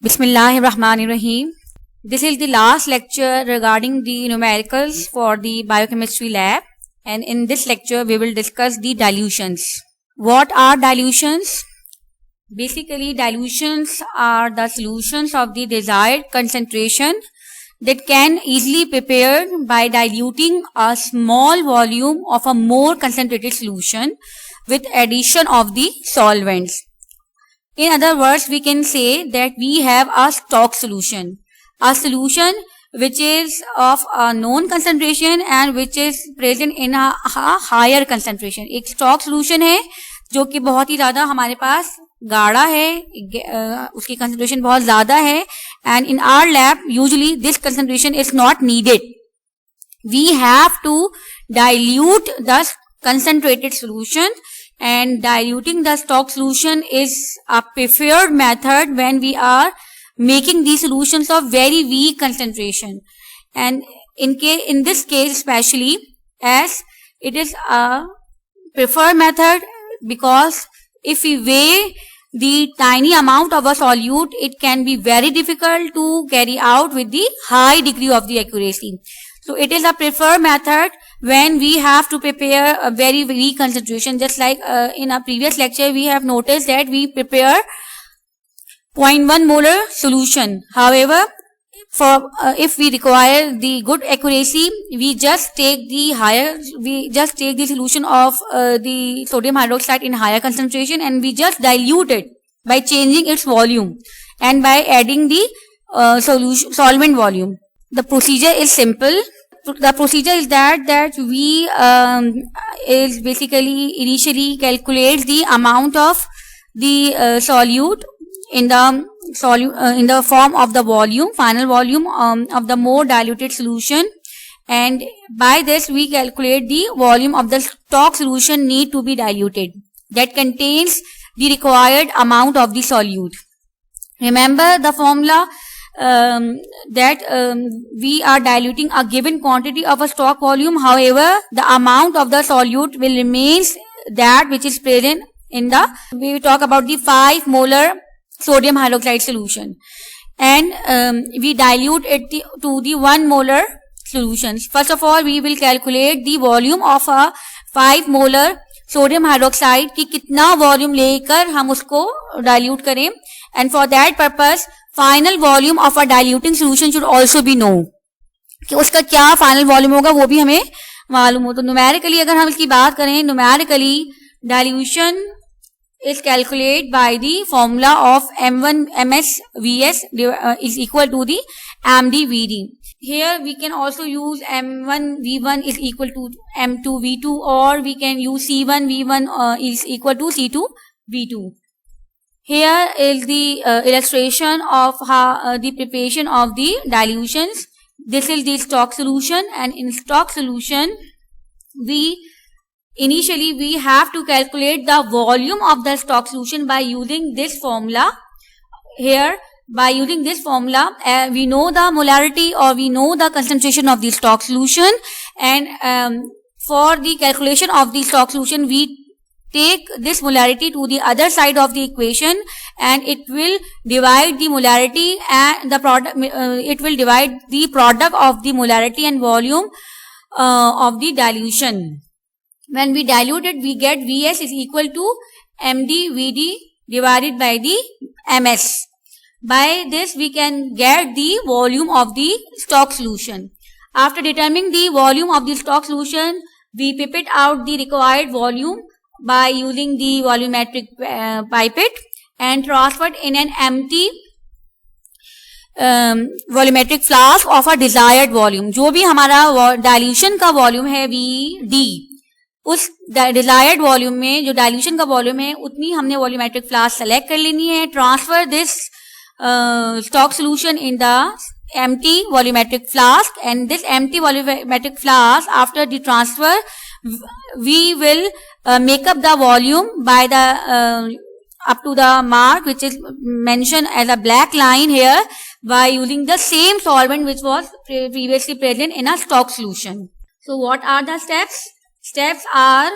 Bismillahirrahmanirrahim. This is the last lecture regarding the numericals for the biochemistry lab, and in this lecture we will discuss the dilutions. What are dilutions? Basically, dilutions are the solutions of the desired concentration that can easily be prepared by diluting a small volume of a more concentrated solution with addition of the solvents. In other words, we can say that we have a stock solution, a solution which is of a known concentration and which is present in a higher concentration. एक stock solution है जो कि बहुत ही ज़्यादा हमारे पास गाढ़ा है, उसकी concentration बहुत ज़्यादा है, and in our lab usually this concentration is not needed. We have to dilute the concentrated solution, and diluting the stock solution is a preferred method when we are making these solutions of very weak concentration. And in this case especially, as it is a preferred method, because if we weigh the tiny amount of a solute, it can be very difficult to carry out with the high degree of the accuracy. So it is a preferred method when we have to prepare a very weak concentration. Just like in our previous lecture, we have noticed that we prepare 0.1 molar solution. However, for if we require the good accuracy, we just take the solution of the sodium hydroxide in higher concentration, and we just dilute it by changing its volume and by adding the solvent volume. The procedure is simple. The procedure is that we is basically initially calculate the amount of the solute in the form of the volume, final volume of the more diluted solution, and by this we calculate the volume of the stock solution need to be diluted that contains the required amount of the solute. Remember the formula that we are diluting a given quantity of a stock volume. However, the amount of the solute will remain that which is present in the, we talk about the 5 molar sodium hydroxide solution, and we dilute it to the 1 molar solutions. First of all, we will calculate the volume of a 5 molar sodium hydroxide कि कितना volume लेकर हम उसको dilute करें, and for that purpose final volume of a diluting solution should also be known. कि उसका क्या final volume होगा वो भी हमें मालूम हो. तो numerically अगर हम इसकी बात करें, numerically dilution is calculated by the formula of M1 MS Vs is equal to the MD Vd. Here we can also use M1 V1 is equal to M2 V2, or we can use C1 V1 is equal to C2 V2. Here is the illustration of how the preparation of the dilutions. This is the stock solution, and in stock solution initially we have to calculate the volume of the stock solution by using this formula. Here, by using this formula, we know the molarity, or we know the concentration of the stock solution, and for the calculation of the stock solution we take this molarity to the other side of the equation, and it will divide the molarity and the product. It will divide the product of the molarity and volume of the dilution. When we dilute it, we get Vs is equal to Md Vd divided by the Ms. By this we can get the volume of the stock solution. After determining the volume of the stock solution, we pipette out the required volume by using the volumetric pipette and transferred in an empty volumetric flask of a desired volume. जो भी हमारा dilution का volume है Vd, उस desired volume में जो dilution का volume है उतनी हमने volumetric flask select कर लेनी है. Transfer this stock solution in the empty volumetric flask, and this empty volumetric flask, after the transfer we will make up the volume by the up to the mark which is mentioned as a black line here, by using the same solvent which was previously present in a stock solution. So what are the steps? Steps are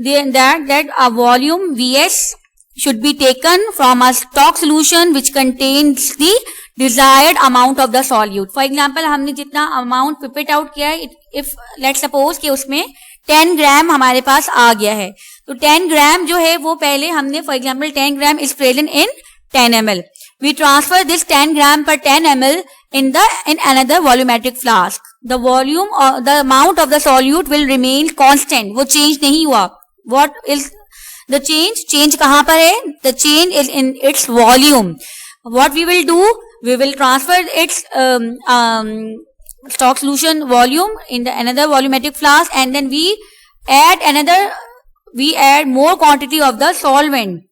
that a volume Vs should be taken from a stock solution which contains the desired amount of the solute. For example, हमने जितना amount pipette out किया है, if let's suppose कि उसमें 10 ग्राम हमारे पास आ गया है, तो 10 ग्राम जो है वो पहले हमने, for example 10 gram is present in 10 ml. We transfer this 10 gram per 10 ml in another volumetric flask. The volume or the amount of the solute will remain constant. वो change नहीं हुआ. What is the change? Change कहाँ पर है? The change is in its volume. What we will do? We will transfer its stock solution volume in another volumetric flask, and then we add more quantity of the solvent.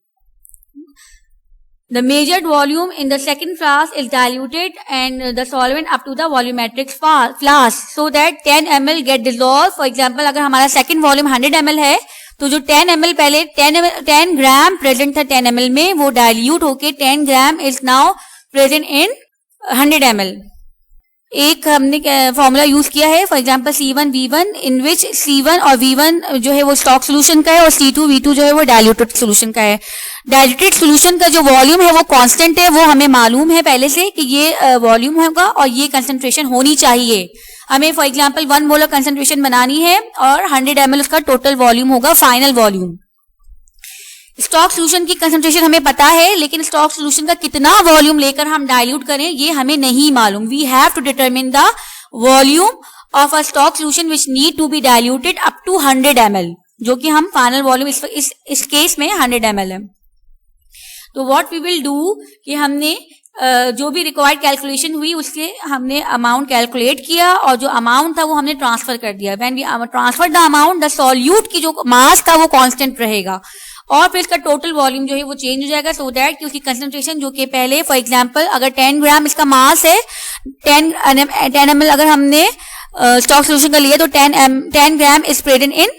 The measured volume in the second flask is diluted and the solvent up to the volumetric flask, so that 10 ml get dissolved. For example, अगर हमारा second volume 100 ml है, तो जो 10 ml पहले 10 ग्राम present था 10 ml में, वो dilute होके 10 gram is now present in 100 ml. एक हमने फॉर्मूला यूज किया है, for example C1 V1, in which C1 और V1 जो है वो स्टॉक सोल्यूशन का है और C2 V2 जो है वो डाइल्यूटेड सोल्यूशन का है. डाइल्यूटेड सोल्यूशन का जो वॉल्यूम है वो कांस्टेंट है, वो हमें मालूम है पहले से कि ये वॉल्यूम होगा और ये कंसंट्रेशन होनी चाहिए. हमें फॉर एग्जांपल 1 मोलर कंसंट्रेशन बनानी है और 100 ml उसका टोटल वॉल्यूम होगा, फाइनल वॉल्यूम. स्टॉक सोल्यूशन की कंसंट्रेशन हमें पता है, लेकिन स्टॉक सोल्यूशन का कितना वॉल्यूम लेकर हम डाइल्यूट करें ये हमें नहीं मालूम. We have to determine the volume of a stock solution which need to be diluted up to 100 ml, जो कि हम फाइनल वॉल्यूम इस केस में 100 ml है. तो व्हाट वी विल डू कि हमने जो भी रिक्वायर्ड कैलकुलेशन हुई उसके हमने अमाउंट कैलकुलेट किया और जो अमाउंट था वो हमने ट्रांसफर कर दिया. When we transfer the amount, the solute की जो मास था वो कांस्टेंट रहेगा और फिर इसका टोटल वॉल्यूम जो है वो चेंज हो जाएगा, सो दैट कि उसकी कंसंट्रेशन जो कि पहले फॉर एग्जांपल अगर 10 ग्राम इसका मास है, 10 ml अगर हमने स्टॉक सोल्यूशन का लिया तो 10 ग्राम इज प्रेजेंट इन,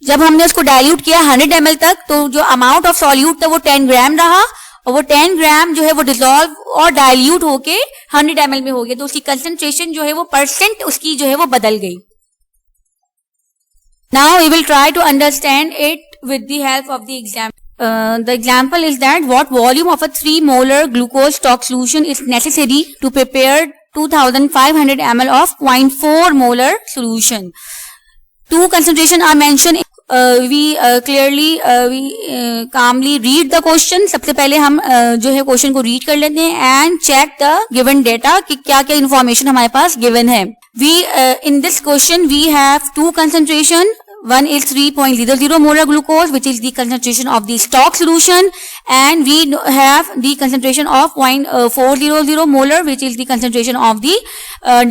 जब हमने उसको डाइल्यूट किया 100 ml तक, तो जो अमाउंट ऑफ सॉल्यूट था वो 10 ग्राम रहा और वो 10 ग्राम जो है वो डिसॉल्व और डाइल्यूट होके 100 ml में हो गया, तो उसकी कंसंट्रेशन जो है वो परसेंट उसकी जो है वो बदल गई. Now we will try to understand it with the help of the example. The example is that what volume of a 3 molar glucose stock solution is necessary to prepare 2500 ml of 0.4 molar solution. Two concentration are mentioned. We calmly read the question. सबसे पहले हम जो है question को read कर लेते हैं and check the given data कि क्या क्या information हमारे पास given है. We in this question we have two concentration. One is 3.00 molar glucose, which is the concentration of the stock solution, and we have the concentration of 0.400 molar, which is the concentration of the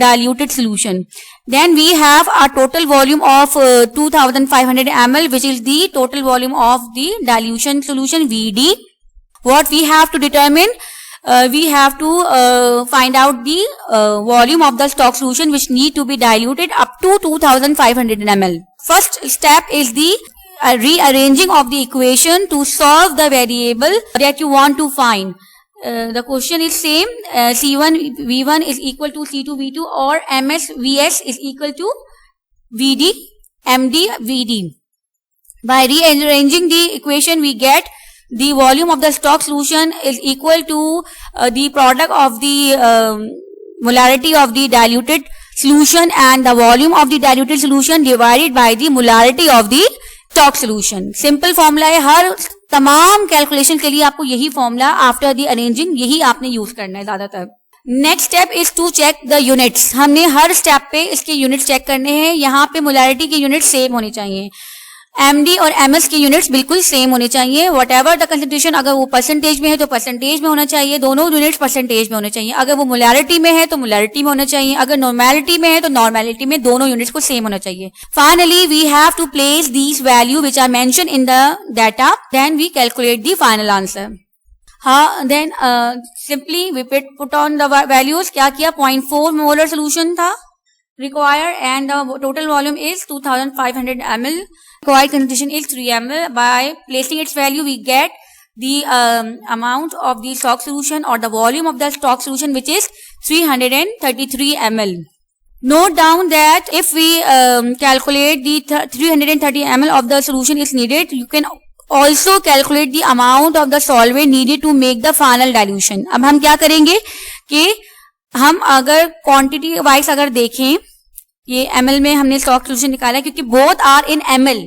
diluted solution. Then we have a total volume of 2500 ml, which is the total volume of the dilution solution VD. What we have to determine? We have to find out the volume of the stock solution which need to be diluted up to 2500 ml. First step is the rearranging of the equation to solve the variable that you want to find. The question is same, C1 V1 is equal to C2 V2 or MS VS is equal to VD MD VD. By rearranging the equation we get the volume of the stock solution is equal to the product of the molarity of the diluted solution and the volume of the diluted solution divided by the molarity of the stock solution. Simple formula है, हर तमाम calculation के लिए आपको यही formula after the arranging यही आपने use करना है ज्यादातर. Next step is to check the units. हमने हर स्टेप पे इसके यूनिट्स चेक करने हैं. यहाँ पे मोलारिटी के यूनिट सेम होने चाहिए, एमडी और एमएस के यूनिट्स बिल्कुल सेम होने चाहिए. वट एवर द कंसंट्रेशन, अगर वो परसेंटेज में है तो परसेंटेज में होना चाहिए, दोनों यूनिट्स परसेंटेज में होने चाहिए. अगर वो मोलारिटी में है तो मोलारिटी में होना चाहिए, अगर नॉर्मेलिटी में है तो नॉर्मेलिटी में, दोनों यूनिट्स को सेम होना चाहिए. Finally we have to place these value which are mention in the data, then we calculate the final answer. हाँ, then simply we put on the values. क्या किया, 0.4 मोलर सोल्यूशन था required and the total volume is 2500 ml. Required concentration is 3 ml. By placing its value we get the amount of the stock solution or the volume of the stock solution which is 333 ml. Note down that if we calculate the 330 ml of the solution is needed, you can also calculate the amount of the solvent needed to make the final dilution. अब हम क्या करेंगे कि हम अगर quantity wise अगर देखें, ये ml में हमने स्टॉक सोल्यूशन निकाला है क्योंकि बोथ आर इन ml,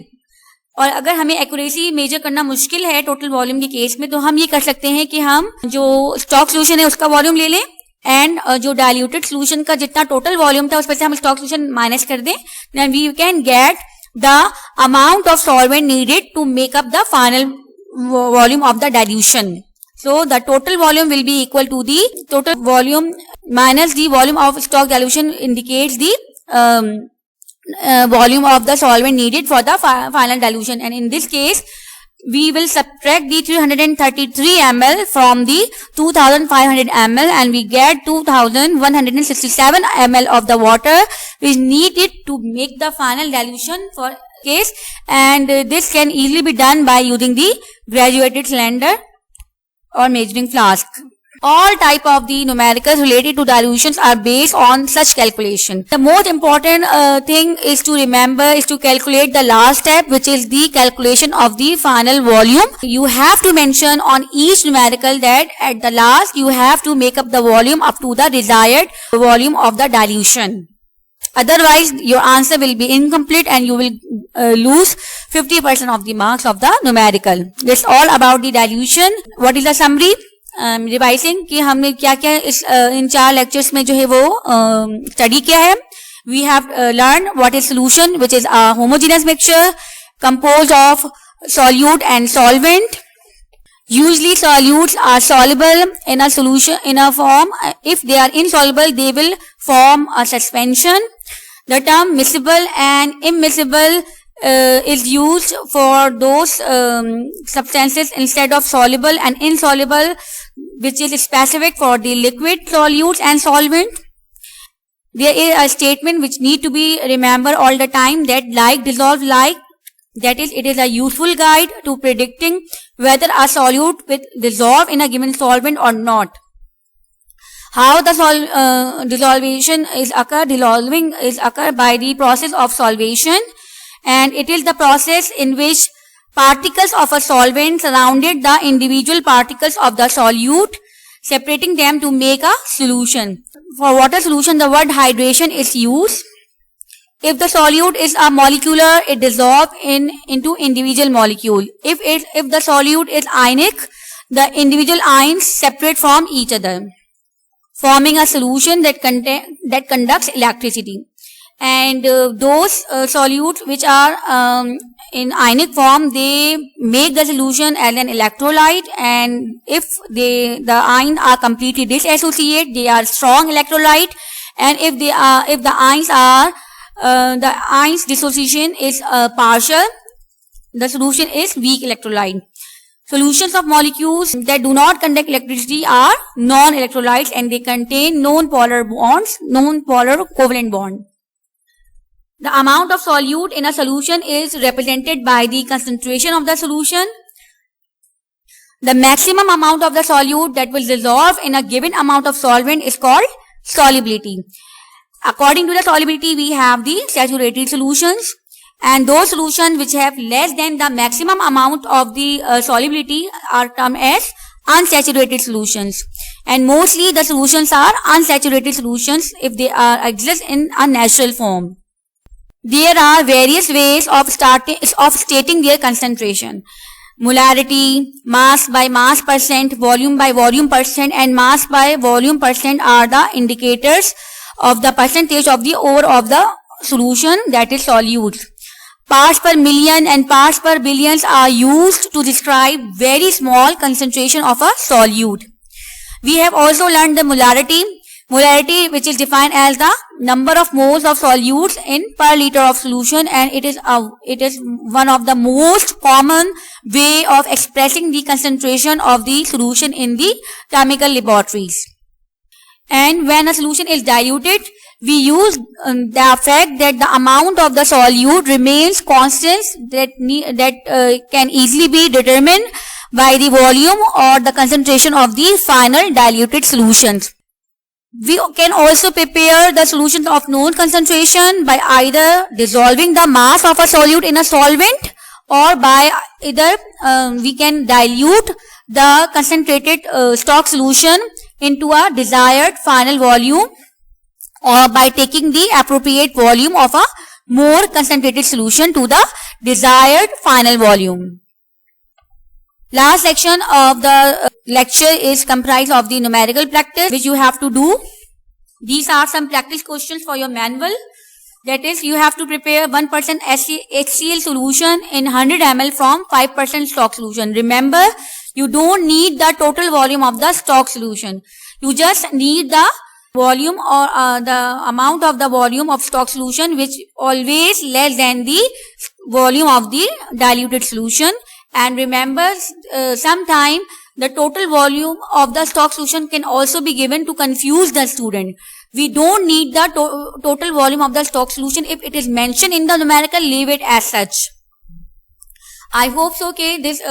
और अगर हमें एक्यूरेसी मेजर करना मुश्किल है टोटल वॉल्यूम के केस में, तो हम ये कर सकते हैं कि हम जो स्टॉक सोल्यूशन है उसका वॉल्यूम ले लें एंड जो डाइल्यूटेड सोल्यूशन का जितना टोटल वॉल्यूम था उसमें से हम स्टॉक सोल्यूशन माइनस कर दें, then we can get the amount of solvent needed to make up the final volume of the dilution. So the total volume will be equal to the total volume minus the volume of stock dilution indicates the volume of the solvent needed for the final dilution. And in this case, we will subtract the 333 ml from the 2500 ml and we get 2167 ml of the water which needed to make the final dilution for case. And this can easily be done by using the graduated cylinder or measuring flask. All type of the numericals related to dilutions are based on such calculation. The most important thing is to remember is to calculate the last step, which is the calculation of the final volume. You have to mention on each numerical that at the last you have to make up the volume up to the desired volume of the dilution. Otherwise, your answer will be incomplete and you will lose 50% of the marks of the numerical. That's all about the dilution. What is the summary? Revising कि हमने क्या क्या इस इन 4 lectures में जो है वो study किया है. We have learn what is solution which is a homogeneous mixture composed of solute and solvent. Usually solutes are soluble in a solution in a form. If they are insoluble, they will form a suspension. The term miscible and immiscible is used for those substances instead of soluble and insoluble, which is specific for the liquid solutes and solvent. There is a statement which need to be remembered all the time, that like dissolve like. That is, it is a useful guide to predicting whether a solute will dissolve in a given solvent or not. How the dissolution is occur? Dissolving is occur by the process of solvation, and it is the process in which particles of a solvent surrounded the individual particles of the solute, separating them to make a solution. For water solution, the word hydration is used. If the solute is a molecular, it dissolves into individual molecule. If the solute is ionic, the individual ions separate from each other, forming a solution that conducts electricity. And those solutes which are in ionic form, they make the solution as an electrolyte, and if the ions are completely dissociated, they are strong electrolyte. And if the ions are the ions dissociation is partial, the solution is weak electrolyte. Solutions of molecules that do not conduct electricity are non-electrolytes, and they contain non-polar bonds, non-polar covalent bond. The amount of solute in a solution is represented by the concentration of the solution. The maximum amount of the solute that will dissolve in a given amount of solvent is called solubility. According to the solubility, we have the saturated solutions, and those solutions which have less than the maximum amount of the solubility are termed as unsaturated solutions. And mostly the solutions are unsaturated solutions if they exist in a natural form. There are various ways of stating their concentration. Molarity, mass by mass percent, volume by volume percent, and mass by volume percent are the indicators of the percentage of the ore of the solution, that is solutes. Parts per million and parts per billions are used to describe very small concentration of a solute. We have also learned the molarity, which is defined as the number of moles of solutes in per liter of solution, and it is one of the most common way of expressing the concentration of the solution in the chemical laboratories. And when a solution is diluted, we use the fact that the amount of the solute remains constant, that can easily be determined by the volume or the concentration of the final diluted solutions. We can also prepare the solution of known concentration by either dissolving the mass of a solute in a solvent or by either we can dilute the concentrated stock solution into a desired final volume, or by taking the appropriate volume of a more concentrated solution to the desired final volume. Last section of the lecture is comprised of the numerical practice which you have to do. These are some practice questions for your manual. That is, you have to prepare 1% HCl solution in 100 ml from 5% stock solution. Remember, you don't need the total volume of the stock solution. You just need the volume or the amount of the volume of stock solution, which always less than the volume of the diluted solution. And remember, sometime the total volume of the stock solution can also be given to confuse the student. We don't need the total volume of the stock solution. If it is mentioned in the numerical, leave it as such. I hope so. Okay, this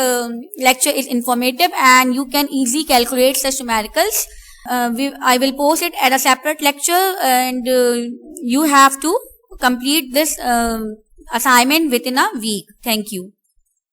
lecture is informative and you can easily calculate such numericals. I will post it as a separate lecture, and you have to complete this assignment within a week. Thank you.